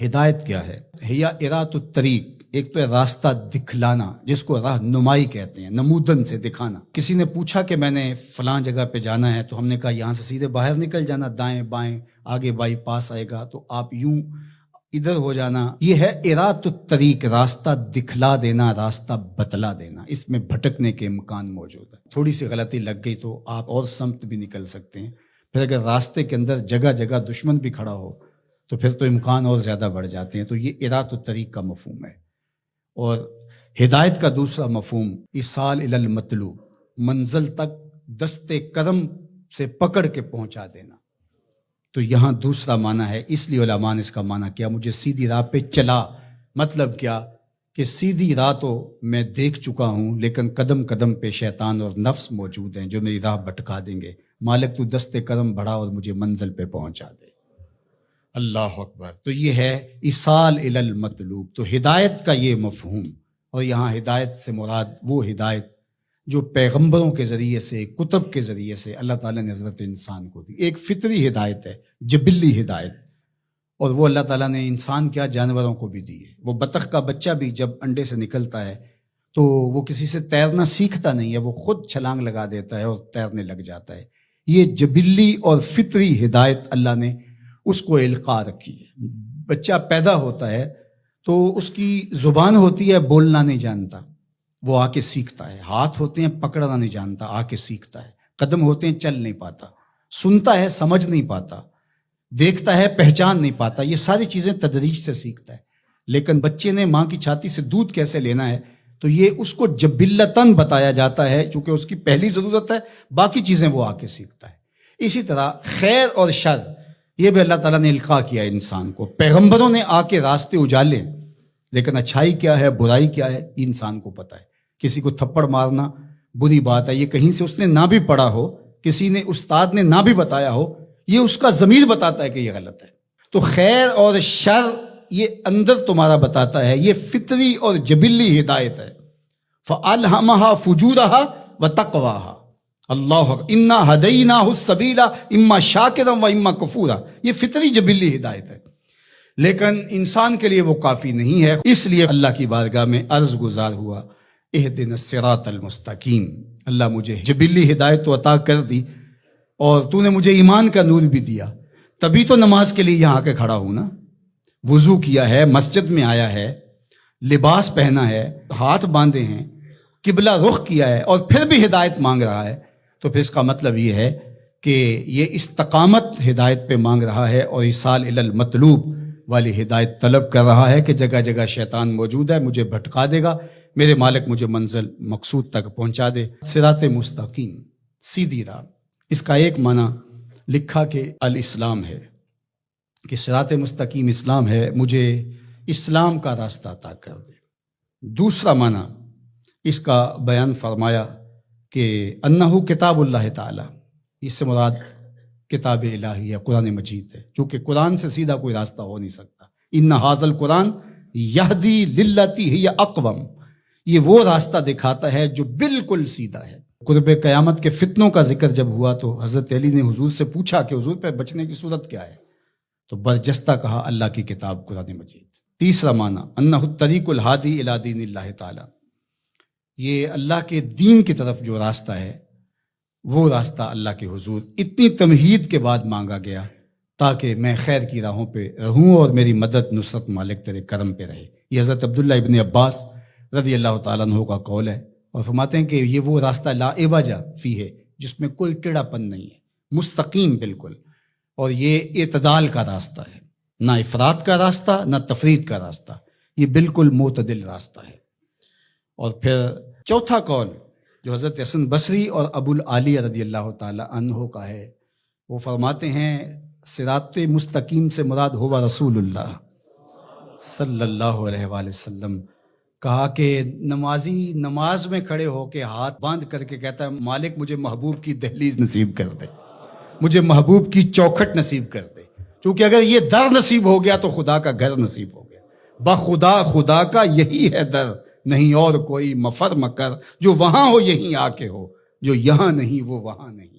ہدایت کیا ہے؟ ہیا ارات الطریق، ایک تو ہے راستہ دکھلانا، جس کو راہ نمائی کہتے ہیں، نمودن سے دکھانا۔ کسی نے پوچھا کہ میں نے فلاں جگہ پہ جانا ہے، تو ہم نے کہا یہاں سے سیدھے باہر نکل جانا، دائیں بائیں آگے بائی پاس آئے گا تو آپ یوں ادھر ہو جانا۔ یہ ہے ارات الطریق، راستہ دکھلا دینا، راستہ بتلا دینا۔ اس میں بھٹکنے کے امکان موجود ہے، تھوڑی سی غلطی لگ گئی تو آپ اور سمت بھی نکل سکتے ہیں۔ پھر اگر راستے کے اندر جگہ جگہ دشمن بھی کھڑا ہو تو پھر تو امکان اور زیادہ بڑھ جاتے ہیں۔ تو یہ ارات الطریق کا مفہوم ہے۔ اور ہدایت کا دوسرا مفہوم ایصال الی المطلوب، منزل تک دستے کرم سے پکڑ کے پہنچا دینا۔ تو یہاں دوسرا معنی ہے، اس لیے علماء نے اس کا معنی کیا مجھے سیدھی راہ پہ چلا۔ مطلب کیا کہ سیدھی راہ تو میں دیکھ چکا ہوں، لیکن قدم قدم پہ شیطان اور نفس موجود ہیں جو میری راہ بھٹکا دیں گے۔ مالک تو دستے کرم بڑھا اور مجھے منزل پہ پہنچا دے۔ اللہ اکبر۔ تو یہ ہے ایصال الی المطلوب۔ تو ہدایت کا یہ مفہوم، اور یہاں ہدایت سے مراد وہ ہدایت جو پیغمبروں کے ذریعے سے، کتب کے ذریعے سے اللہ تعالیٰ نے حضرت انسان کو دی۔ ایک فطری ہدایت ہے، جبلی ہدایت، اور وہ اللہ تعالیٰ نے انسان کیا جانوروں کو بھی دی ہے۔ وہ بطخ کا بچہ بھی جب انڈے سے نکلتا ہے تو وہ کسی سے تیرنا سیکھتا نہیں ہے، وہ خود چھلانگ لگا دیتا ہے اور تیرنے لگ جاتا ہے۔ یہ جبلی اور فطری ہدایت اللہ نے اس کو القاء رکھی ہے۔ بچہ پیدا ہوتا ہے تو اس کی زبان ہوتی ہے، بولنا نہیں جانتا، وہ آ کے سیکھتا ہے۔ ہاتھ ہوتے ہیں، پکڑنا نہیں جانتا، آ کے سیکھتا ہے۔ قدم ہوتے ہیں، چل نہیں پاتا۔ سنتا ہے، سمجھ نہیں پاتا۔ دیکھتا ہے، پہچان نہیں پاتا۔ یہ ساری چیزیں تدریج سے سیکھتا ہے۔ لیکن بچے نے ماں کی چھاتی سے دودھ کیسے لینا ہے تو یہ اس کو جبلتاً بتایا جاتا ہے، چونکہ اس کی پہلی ضرورت ہے، باقی چیزیں وہ آ کے سیکھتا ہے۔ اسی طرح خیر اور شر، یہ بھی اللہ تعالیٰ نے القاء کیا ہے انسان کو۔ پیغمبروں نے آ کے راستے اجالے، لیکن اچھائی کیا ہے، برائی کیا ہے، یہ انسان کو پتہ ہے۔ کسی کو تھپڑ مارنا بری بات ہے، یہ کہیں سے اس نے نہ بھی پڑھا ہو، کسی نے استاد نے نہ بھی بتایا ہو، یہ اس کا ضمیر بتاتا ہے کہ یہ غلط ہے۔ تو خیر اور شر یہ اندر تمہارا بتاتا ہے، یہ فطری اور جبلی ہدایت ہے۔ فَأَلْهَمَهَا فُجُورَهَا وَتَقْوَاهَا۔ اللہ اِنَّا هَدَيْنَاهُ السَّبِيلَ إِمَّا شَاكِرًا وَإِمَّا كَفُورًا۔ یہ فطری جبلی ہدایت ہے، لیکن انسان کے لیے وہ کافی نہیں ہے۔ اس لیے اللہ کی بارگاہ میں عرض گزار ہوا، اهدنا الصراط المستقیم۔ اللہ مجھے جبلی ہدایت تو عطا کر دی، اور تو نے مجھے ایمان کا نور بھی دیا، تبھی تو نماز کے لیے یہاں آ کے کھڑا ہوں نا۔ وضو کیا ہے، مسجد میں آیا ہے، لباس پہنا ہے، ہاتھ باندھے ہیں، قبلہ رخ کیا ہے، اور پھر بھی ہدایت مانگ رہا ہے، تو پھر اس کا مطلب یہ ہے کہ یہ استقامت ہدایت پہ مانگ رہا ہے، اور ایصال الی المطلوب والی ہدایت طلب کر رہا ہے کہ جگہ جگہ شیطان موجود ہے، مجھے بھٹکا دے گا، میرے مالک مجھے منزل مقصود تک پہنچا دے۔ صراط مستقیم، سیدھی راہ۔ اس کا ایک معنی لکھا کہ الاسلام ہے، کہ صراط مستقیم اسلام ہے، مجھے اسلام کا راستہ عطا کر دے۔ دوسرا معنی اس کا بیان فرمایا کہ انہو کتاب اللہ تعالی، اس سے مراد کتاب الہی ہے، قرآن مجید ہے، چونکہ قرآن سے سیدھا کوئی راستہ ہو نہیں سکتا۔ ان ھذا القرآن یہدی للتی ہی اقوم، یہ وہ راستہ دکھاتا ہے جو بالکل سیدھا ہے۔ قرب قیامت کے فتنوں کا ذکر جب ہوا تو حضرت علی نے حضور سے پوچھا کہ حضور پہ بچنے کی صورت کیا ہے، تو برجستہ کہا اللہ کی کتاب قرآن مجید۔ تیسرا معنی انہ الطریق الہادی الی دین اللہ تعالی، یہ اللہ کے دین کی طرف جو راستہ ہے، وہ راستہ اللہ کے حضور اتنی تمہید کے بعد مانگا گیا تاکہ میں خیر کی راہوں پہ رہوں اور میری مدد نصرت مالک تیرے کرم پہ رہے۔ یہ حضرت عبداللہ ابن عباس رضی اللہ تعالیٰ عنہ کا قول ہے، اور فرماتے ہیں کہ یہ وہ راستہ لا عوج فیہ، جس میں کوئی ٹیڑھا پن نہیں ہے، مستقیم بالکل، اور یہ اعتدال کا راستہ ہے، نہ افراط کا راستہ نہ تفریط کا راستہ، یہ بالکل معتدل راستہ ہے۔ اور پھر چوتھا قول جو حضرت حسن بصری اور ابو العالیہ رضی اللہ تعالی عنہ کا ہے، وہ فرماتے ہیں صراط مستقیم سے مراد ہوا رسول اللہ صلی اللہ علیہ وآلہ وسلم۔ کہا کہ نمازی نماز میں کھڑے ہو کے ہاتھ باندھ کر کے کہتا ہے مالک مجھے محبوب کی دہلیز نصیب کر دے، مجھے محبوب کی چوکھٹ نصیب کر دے، کیونکہ اگر یہ در نصیب ہو گیا تو خدا کا گھر نصیب ہو گیا۔ بخدا خدا کا یہی ہے در، نہیں اور کوئی مفر مکر، جو وہاں ہو یہیں آ کے ہو، جو یہاں نہیں وہ وہاں نہیں۔